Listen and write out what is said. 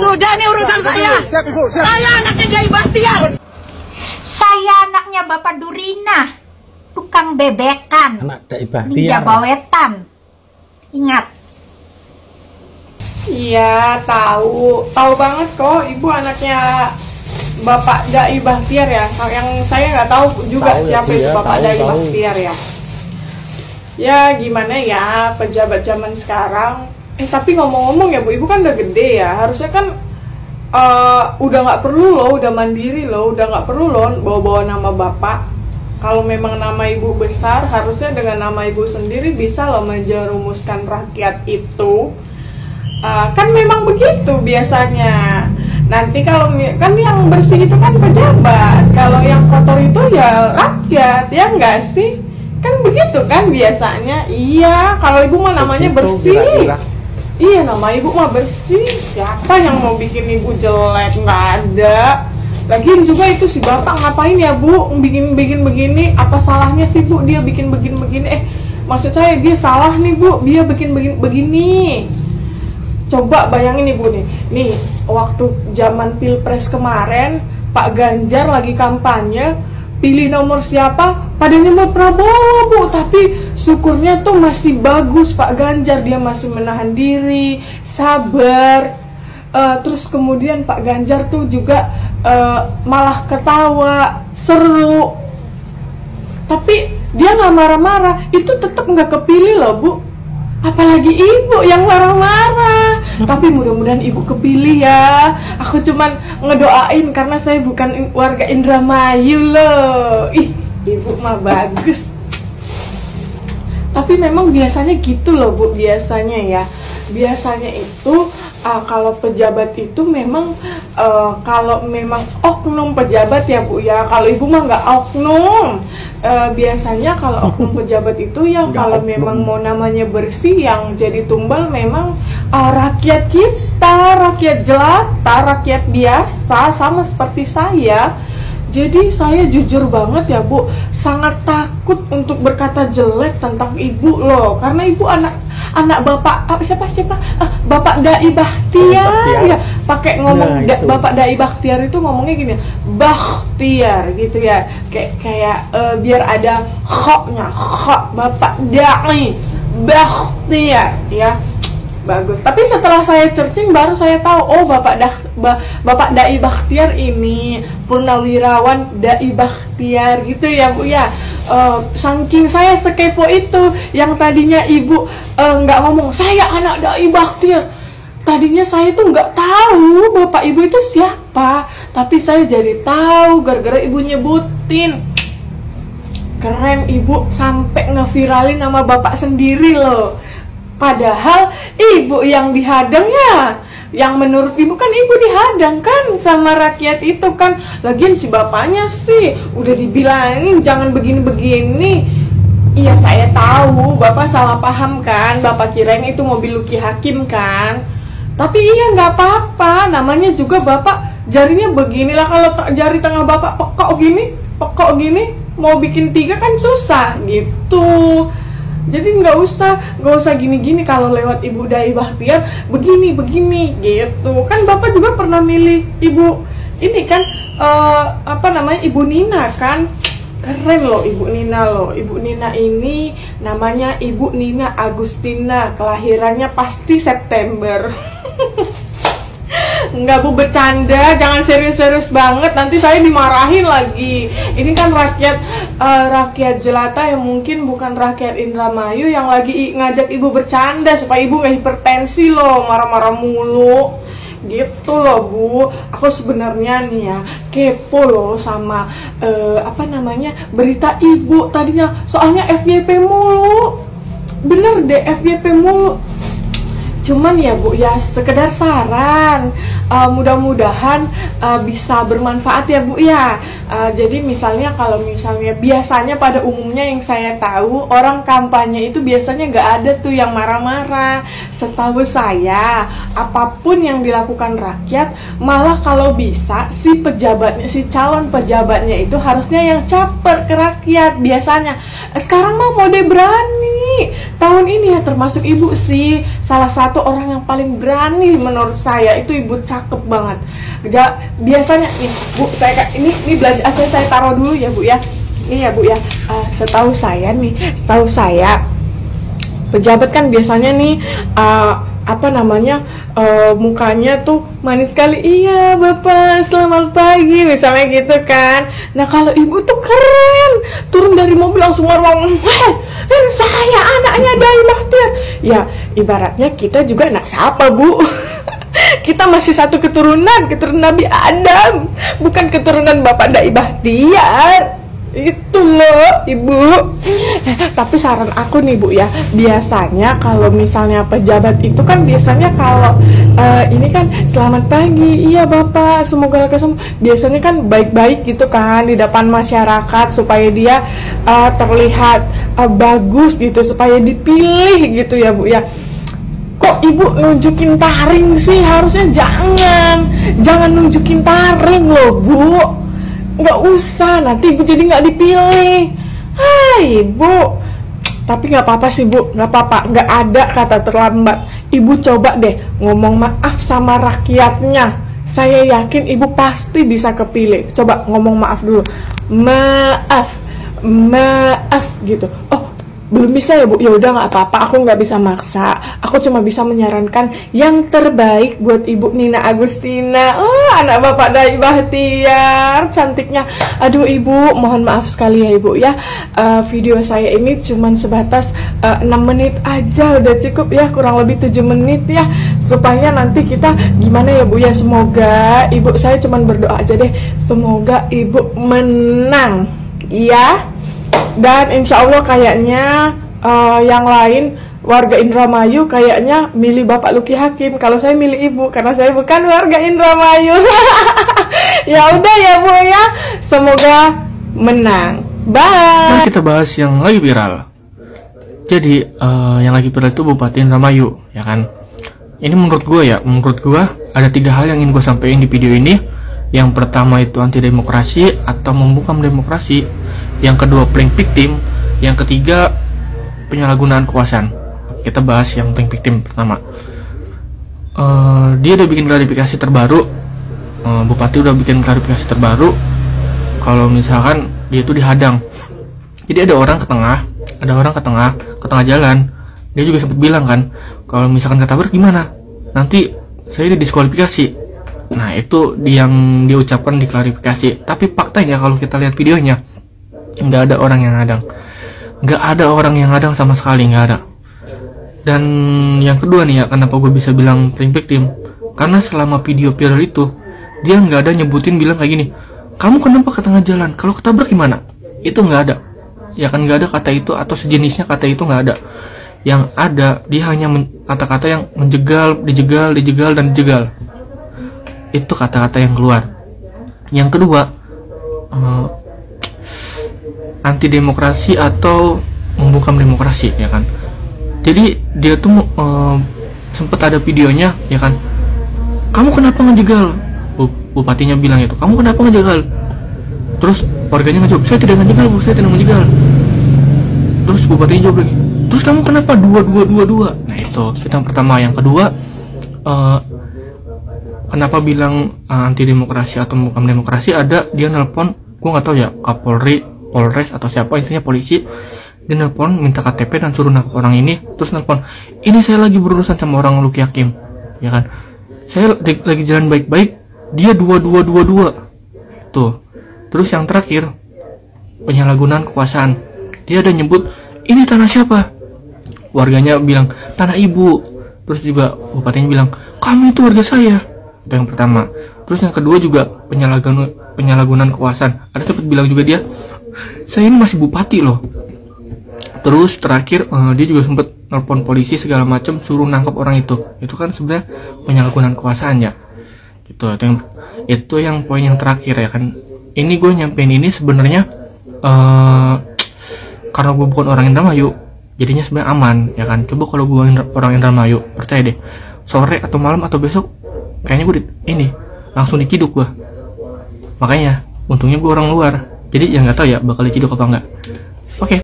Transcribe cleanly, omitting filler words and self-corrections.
Sudah nih urusan saya. Saya anaknya Dai Bahtiar. Saya anaknya Bapak Durina, tukang bebekan, Anak Dai Bahtiar. ninja bawetan. Ingat. Iya, tahu banget kok. Ibu anaknya Bapak Dai Bahtiar ya. Yang saya nggak tahu juga siapa itu Bapak Dai Bahtiar ya. Ya gimana ya pejabat zaman sekarang. Tapi ngomong-ngomong ya Bu, Ibu kan udah gede ya. Harusnya kan udah nggak perlu loh, udah mandiri loh, udah nggak perlu loh bawa-bawa nama Bapak. Kalau memang nama Ibu besar, harusnya dengan nama Ibu sendiri bisa loh menjerumuskan rakyat itu. Kan memang begitu biasanya. Nanti kalau kan yang bersih itu kan pejabat, kalau yang kotor itu ya rakyat, ya enggak sih? Kan begitu kan biasanya. Iya, kalau Ibu mah namanya bersih. Kira-kira. Iya, nama Ibu mah bersih. Siapa yang mau bikin Ibu jelek? Nggak ada. Lagian juga itu si Bapak ngapain ya Bu bikin begini? Apa salahnya sih Bu dia bikin begini? Maksud saya dia salah nih Bu, dia bikin begini. Coba bayangin nih Bu nih waktu zaman Pilpres kemarin Pak Ganjar lagi kampanye, pilih nomor siapa? Pada nomor Prabowo Bu, tapi syukurnya tuh masih bagus Pak Ganjar, dia masih menahan diri, sabar. Terus kemudian Pak Ganjar tuh juga malah ketawa, seru. Tapi dia nggak marah-marah, itu tetap nggak kepilih loh Bu. Apalagi Ibu yang marah-marah. Tapi mudah-mudahan Ibu kepilih ya. Aku cuman ngedoain karena saya bukan warga Indramayu loh. Ibu mah bagus. Tapi memang biasanya gitu loh Bu, biasanya ya. Biasanya itu kalau pejabat itu memang kalau memang oknum pejabat ya Bu ya. Kalau Ibu mah nggak oknum. Biasanya kalau oknum pejabat itu ya kalau memang mau namanya bersih, yang jadi tumbal memang rakyat kita, rakyat jelata, rakyat biasa, sama seperti saya. Jadi saya jujur banget ya Bu, sangat takut untuk berkata jelek tentang Ibu loh, karena Ibu anak Bapak siapa Bapak Dai Bahtiar ya, pakai ngomong Bapak Dai Bahtiar itu ngomongnya gini, Bahtiar gitu ya, kayak biar ada khoknya, khok Bapak Dai Bahtiar ya. Bagus. Tapi setelah saya searching baru saya tahu, oh Bapak Dai Bahtiar ini purnawirawan Dai Bahtiar gitu ya Bu ya. Saking saya sekepo itu, yang tadinya Ibu nggak ngomong saya anak Dai Bahtiar, tadinya saya tuh nggak tahu Bapak Ibu itu siapa, tapi saya jadi tahu gara-gara Ibu nyebutin. Keren Ibu, sampai ngeviralin nama Bapak sendiri loh. Padahal Ibu yang dihadang ya. Yang menurut Ibu kan Ibu dihadang kan sama rakyat itu kan. Lagian si bapaknya sih udah dibilangin jangan begini-begini. Iya saya tahu Bapak salah paham kan. Bapak kirain itu mobil Luki Hakim kan. Tapi iya nggak apa-apa. Namanya juga Bapak jarinya beginilah. Kalau jari tengah Bapak pekok gini, mau bikin 3 kan susah gitu. Jadi nggak usah gini-gini kalau lewat Ibu Dai Bahtiar begini gitu kan. Bapak juga pernah milih Ibu ini kan Ibu Nina kan. Keren loh Ibu Nina loh. Ibu Nina ini namanya Ibu Nina Agustina, kelahirannya pasti September. Enggak Bu, bercanda, jangan serius-serius banget, nanti saya dimarahin lagi. Ini kan rakyat jelata yang mungkin bukan rakyat Indramayu yang lagi ngajak Ibu bercanda supaya Ibu nggak hipertensi loh, marah-marah mulu gitu loh Bu. Aku sebenarnya nih ya kepo loh sama berita Ibu tadinya, soalnya FYP mulu, bener deh FYP mulu. Cuman ya Bu ya, sekedar saran, mudah-mudahan bisa bermanfaat ya Bu ya. Jadi kalau misalnya biasanya pada umumnya yang saya tahu orang kampanye itu biasanya nggak ada tuh yang marah-marah. Setahu saya apapun yang dilakukan rakyat, malah kalau bisa si calon pejabatnya itu harusnya yang caper ke rakyat biasanya. Sekarang mah mode berani tahun ini ya, termasuk Ibu sih. salah satu orang yang paling berani menurut saya. Itu ibu cakep banget. Biasanya nih Bu, ini belanjaan saya taruh dulu ya Bu ya. Ini ya Bu ya, setahu saya pejabat kan biasanya nih mukanya tuh manis sekali. Iya Bapak, selamat pagi misalnya gitu kan. Nah kalau ibu tuh keren, turun dari mobil langsung ngomong, ini saya anaknya Dai Bahtiar. Ya ibaratnya kita juga anak siapa Bu. Kita masih satu keturunan Nabi Adam, bukan keturunan Bapak Dai Bahtiar. Itu loh Ibu. Tapi saran aku nih Bu ya, biasanya kalau misalnya pejabat itu kan biasanya kalau ini kan selamat pagi, iya Bapak, semoga biasanya kan baik-baik gitu kan di depan masyarakat supaya dia terlihat bagus gitu, supaya dipilih gitu ya Bu ya. Kok Ibu nunjukin taring sih? Harusnya jangan nunjukin taring loh Bu. Nggak usah, nanti Ibu jadi nggak dipilih. Hai Ibu. Tapi nggak apa-apa sih Bu, nggak apa-apa, nggak ada kata terlambat. Ibu coba deh ngomong maaf sama rakyatnya. Saya yakin Ibu pasti bisa kepilih. Coba ngomong maaf dulu. Maaf gitu. Oh, belum bisa ya Bu? Ya udah nggak apa-apa, aku nggak bisa maksa. Aku cuma bisa menyarankan yang terbaik buat Ibu Nina Agustina. Oh, anak Bapak Dai Bahtiar, cantiknya. Aduh Ibu, mohon maaf sekali ya Ibu ya. Video saya ini cuma sebatas 6 menit aja, udah cukup ya, kurang lebih 7 menit ya. Supaya nanti kita gimana ya Bu ya, semoga Ibu, saya cuma berdoa aja deh, semoga Ibu menang. Iya. Dan insya Allah kayaknya yang lain warga Indramayu kayaknya milih Bapak Luki Hakim. Kalau saya milih Ibu karena saya bukan warga Indramayu. Ya udah ya Bu ya, semoga menang. Bye. Mari kita bahas yang lagi viral. Jadi yang lagi viral itu Bupati Indramayu, ya kan. Ini menurut gue ada 3 hal yang ingin gue sampaikan di video ini. Yang pertama itu anti demokrasi atau membungkam demokrasi. Yang kedua playing victim. Yang ketiga penyalahgunaan kekuasaan. Kita bahas yang playing victim pertama. Dia udah bikin klarifikasi terbaru. Bupati udah bikin klarifikasi terbaru. Kalau misalkan dia itu dihadang. Jadi ada orang ke tengah jalan. Dia juga sempat bilang kan, kalau misalkan ketabrak gimana? Nanti saya didiskualifikasi. Nah itu yang dia ucapkan di klarifikasi. Tapi faktanya kalau kita lihat videonya, nggak ada orang yang hadang sama sekali, nggak ada. Dan yang kedua nih ya, kenapa gue bisa bilang playing victim, karena selama video viral itu dia nggak ada nyebutin bilang kayak gini, kamu kenapa ke tengah jalan, kalau ketabrak gimana. Itu nggak ada ya kan, nggak ada kata itu atau sejenisnya kata itu, nggak ada. Yang ada dia hanya kata-kata yang menjegal, dijegal dan dijegal. Itu kata-kata yang keluar. Yang kedua anti demokrasi atau membungkam demokrasi, ya kan. Jadi dia tuh sempat ada videonya, ya kan. Kamu kenapa ngejegal? Bupatinya bilang itu, kamu kenapa ngejegal? Terus warganya ngejawab, saya tidak ngejegal Bu, saya tidak ngejegal. Terus bupatinya jawab lagi, terus kamu kenapa dua? Nah itu yang pertama. Yang kedua, kenapa bilang anti demokrasi atau membungkam demokrasi, ada dia nelpon, gue nggak tahu ya, Kapolri, Polres atau siapa, intinya polisi. Dia nelpon minta KTP dan suruh nangkep orang ini. Terus nelpon, ini saya lagi berurusan sama orang Luki Hakim, ya kan. Saya lagi jalan baik-baik, dia dua. Tuh. Terus yang terakhir, penyalahgunaan kekuasaan. Dia ada nyebut, ini tanah siapa? Warganya bilang, tanah Ibu. Terus juga bupatinya bilang, kamu itu warga saya. Itu yang pertama. Terus yang kedua juga penyalahgunaan kekuasaan. Ada sempat bilang juga dia, saya ini masih bupati loh. Terus terakhir dia juga sempat nelpon polisi segala macam, suruh nangkap orang itu. Itu kan sebenarnya penyalahgunaan kekuasaan ya. Gitu. Itu yang poin yang terakhir ya kan. Ini gue nyampein ini sebenarnya karena gue bukan orang Indramayu, jadinya sebenarnya aman ya kan. Coba kalau gue orang Indramayu, percaya deh, sore atau malam atau besok kayaknya gue langsung diciduk gue. Makanya untungnya gue orang luar, jadi ya nggak tahu ya bakal diciduk apa enggak.